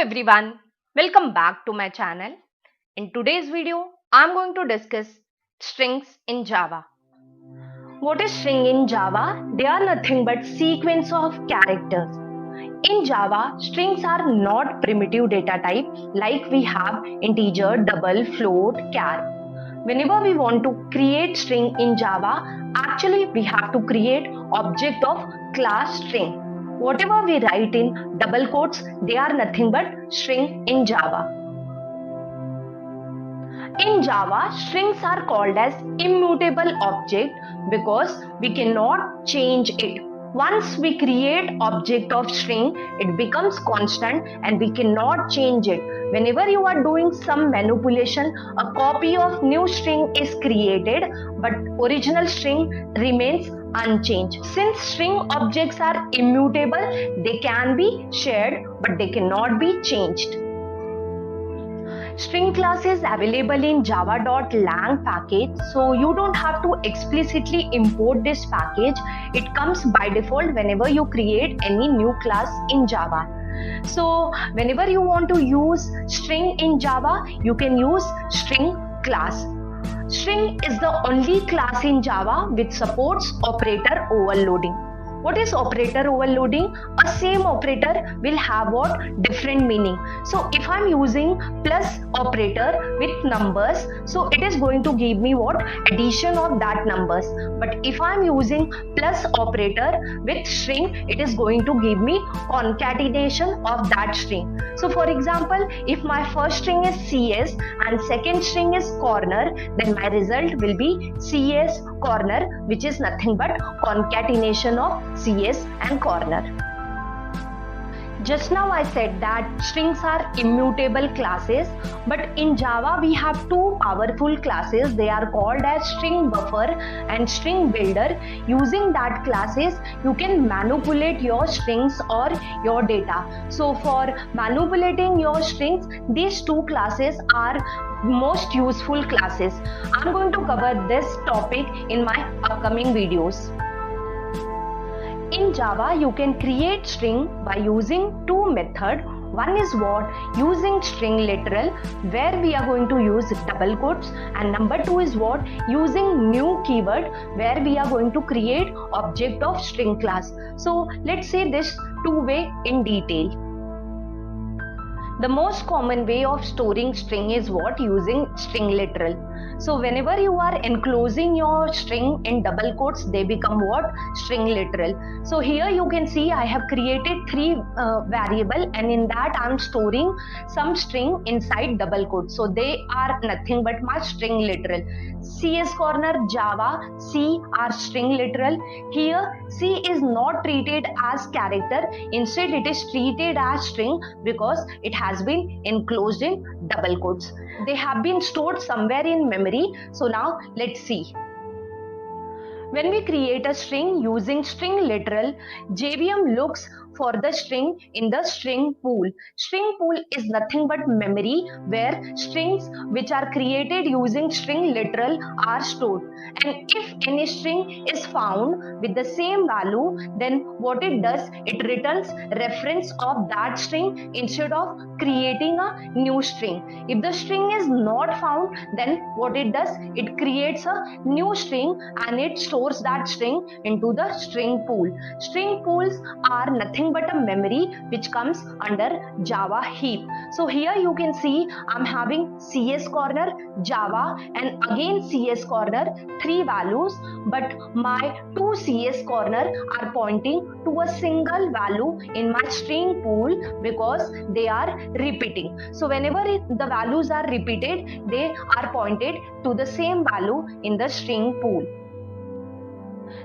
everyone, welcome back to my channel. In today's video, I'm going to discuss strings in Java. What is string in Java? They are nothing but sequence of characters. In Java, strings are not primitive data type like we have integer, double, float, char. Whenever we want to create string in Java, actually we have to create object of class string. Whatever we write in double quotes, they are nothing but string in Java. In Java, strings are called as immutable object because we cannot change it. Once we create object of string, it becomes constant and we cannot change it. Whenever you are doing some manipulation, a copy of new string is created, but original string remains unchanged. Since string objects are immutable, they can be shared, but they cannot be changed. String class is available in java.lang package, so you don't have to explicitly import this package. It comes by default whenever you create any new class in Java. So whenever you want to use string in Java, you can use string class. String is the only class in Java which supports operator overloading. What is operator overloading? A same operator will have what? Different meaning. So if I'm using plus operator with numbers, so it is going to give me what? Addition of that numbers. But if I'm using plus operator with string, it is going to give me concatenation of that string. So for example, if my first string is CS and second string is corner, then my result will be CS corner, which is nothing but concatenation of CS and corner. Just now I said that strings are immutable classes, but in Java we have two powerful classes. They are called as string buffer and string builder. Using that classes, you can manipulate your strings or your data. So for manipulating your strings, these two classes are most useful classes. I'm going to cover this topic in my upcoming videos. In Java, you can create string by using two methods. One is what? Using string literal, where we are going to use double quotes, and number two is what? Using new keyword, where we are going to create object of string class. So let's say this two way in detail. The most common way of storing string is what? Using string literal. So whenever you are enclosing your string in double quotes, they become what? String literal. So here you can see I have created three variable, and in that I am storing some string inside double quotes. So they are nothing but my string literal. CS corner, Java, C are string literal. Here C is not treated as character. Instead it is treated as string because it has been enclosed in double quotes. They have been stored somewhere in memory. So now let's see. When we create a string using string literal, JVM looks for the string in the string pool. String pool is nothing but memory where strings which are created using string literal are stored. And if any string is found with the same value, then what it does, it returns reference of that string instead of creating a new string. If the string is not found, then what it does, it creates a new string and it stores that string into the string pool. String pools are nothing but a memory which comes under Java heap. So here you can see I'm having CS corner, Java, and again CS corner, three values, but my two CS corner are pointing to a single value in my string pool because they are repeating. So whenever the values are repeated, they are pointed to the same value in the string pool.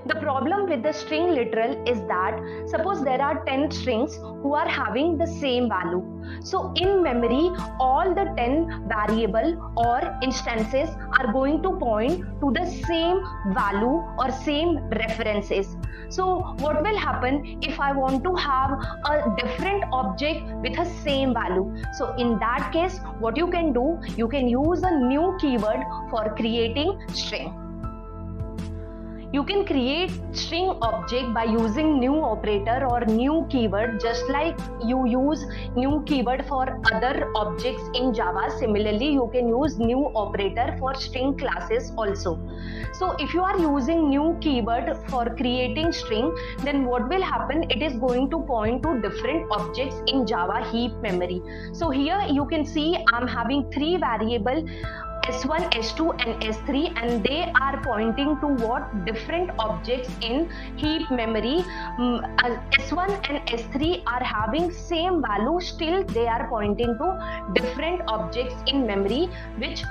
The problem with the string literal is that suppose there are 10 strings who are having the same value. So in memory, all the 10 variable or instances are going to point to the same value or same references. So what will happen if I want to have a different object with a same value? So in that case, what you can do, you can use a new keyword for creating string. You can create string object by using new operator or new keyword, just like you use new keyword for other objects in Java. Similarly, you can use new operator for string classes also. So if you are using new keyword for creating string, then what will happen, it is going to point to different objects in Java heap memory. So here you can see I'm having three variable S1, S2 and S3, and they are pointing to what different objects in heap memory. S1 and S3 are having same value, still they are pointing to different objects in memory, which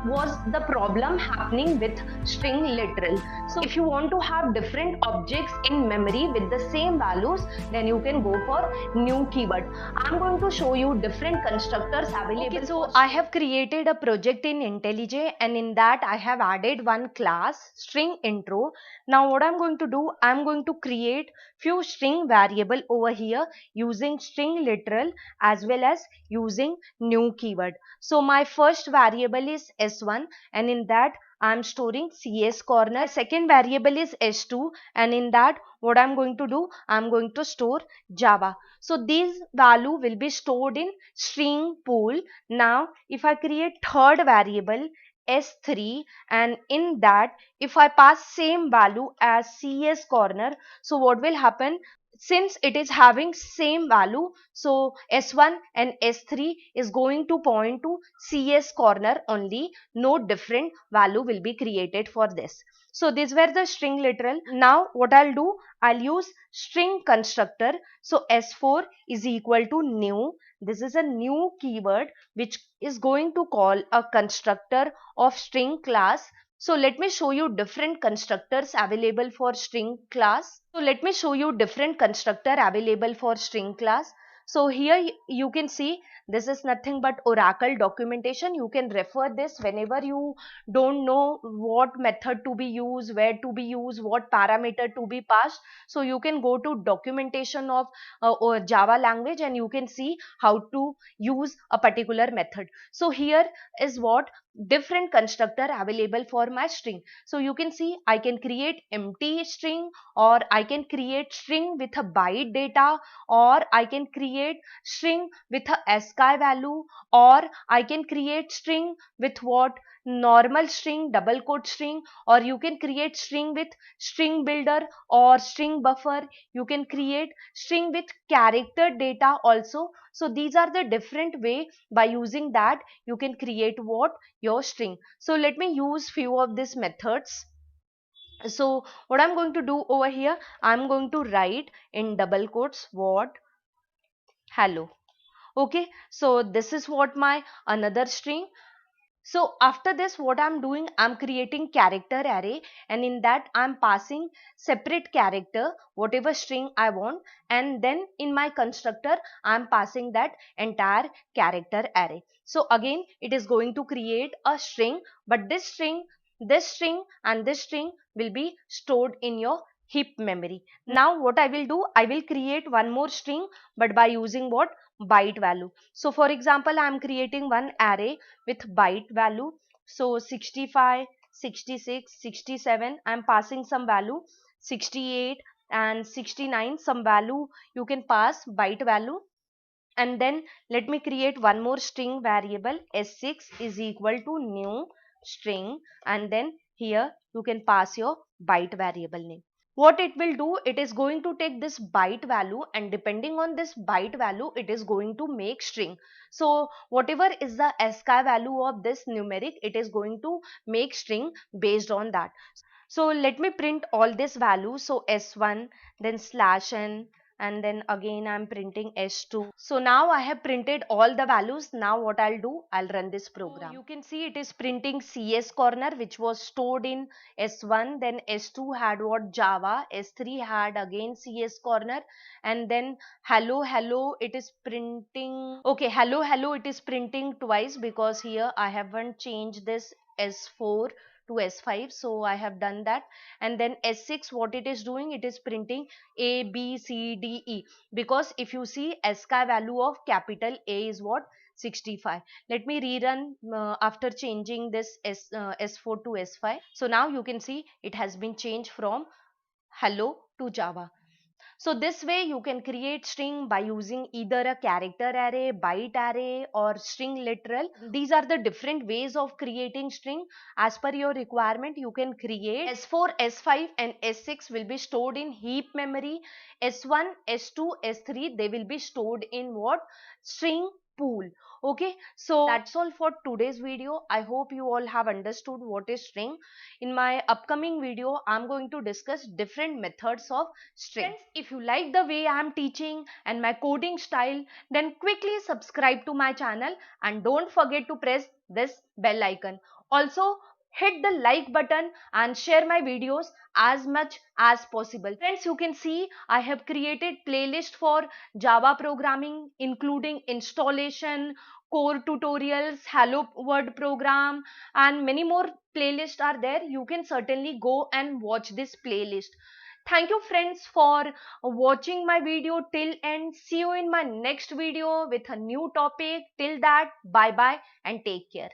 was the problem happening with string literal. So if you want to have different objects in memory with the same values, then you can go for new keyword. I'm going to show you different constructors available. Okay, so I have created a project in IntelliJ, and in that I have added one class string intro. Now what I'm going to do, I'm going to create few string variable over here using string literal as well as using new keyword. So my first variable is S1, and in that I'm storing CS corner. Second variable is S2, and in that what I'm going to do, I'm going to store Java. So these value will be stored in string pool. Now if I create third variable S3, and in that if I pass same value as CS corner, so what will happen, since it is having same value, so S1 and S3 is going to point to CS corner only, no different value will be created for this. So these were the string literal. Now what I'll do, I'll use string constructor. So S4 is equal to new. This is a new keyword which is going to call a constructor of string class. So let me show you different constructors available for string class. So let me show you different constructor available for string class. So here you can see this is nothing but Oracle documentation. You can refer this whenever you don't know what method to be used, where to be used, what parameter to be passed. So you can go to documentation of or Java language, and you can see how to use a particular method. So here is what different constructor available for my string. So you can see I can create empty string, or I can create string with a byte data, or I can create string with a ASCII value, or I can create string with what normal string, double quote string, or you can create string with string builder or string buffer. You can create string with character data also. So these are the different way by using that you can create what your string. So let me use few of these methods. So what I'm going to do over here, I'm going to write in double quotes what hello. Okay, so this is what my another string. So after this what I'm doing, I'm creating character array, and in that I'm passing separate character whatever string I want, and then in my constructor I'm passing that entire character array. So again it is going to create a string, but this string and this string will be stored in your heap memory. Now what I will do, I will create one more string, but by using what, byte value. So for example, I am creating one array with byte value. So 65, 66, 67, I am passing some value, 68 and 69 some value you can pass byte value. And then let me create one more string variable, S6 is equal to new string, and then here you can pass your byte variable name. What it will do, it is going to take this byte value, and depending on this byte value it is going to make string. So whatever is the ASCII value of this numeric, it is going to make string based on that. So let me print all this value. So S1, then slash n, and then again I'm printing S2. So now I have printed all the values. Now what I'll do, I'll run this program. So you can see it is printing CS corner, which was stored in S1, then S2 had what, Java, S3 had again CS corner, and then hello it is printing, okay, hello it is printing twice, because here I haven't changed this S4 to S5, so I have done that. And then S6, what it is doing, it is printing A, B, C, D, E, because if you see ASCII value of capital A is what, 65. Let me rerun after changing this S4 to S5. So now you can see it has been changed from hello to Java. So this way you can create string by using either a character array, byte array, or string literal. These are the different ways of creating string. As per your requirement, you can create. S4, S5 and S6 will be stored in heap memory. S1, S2, S3, they will be stored in what? String pool. Okay, so that's all for today's video. I hope you all have understood what is string. In my upcoming video, I'm going to discuss different methods of string. Friends, if you like the way I am teaching and my coding style, then quickly subscribe to my channel and don't forget to press this bell icon. Also, hit the like button and share my videos as much as possible. Friends, you can see I have created playlist for Java programming, including installation, core tutorials, hello world program, and many more playlists are there. You can certainly go and watch this playlist. Thank you friends for watching my video till end. See you in my next video with a new topic. Till that, bye bye and take care.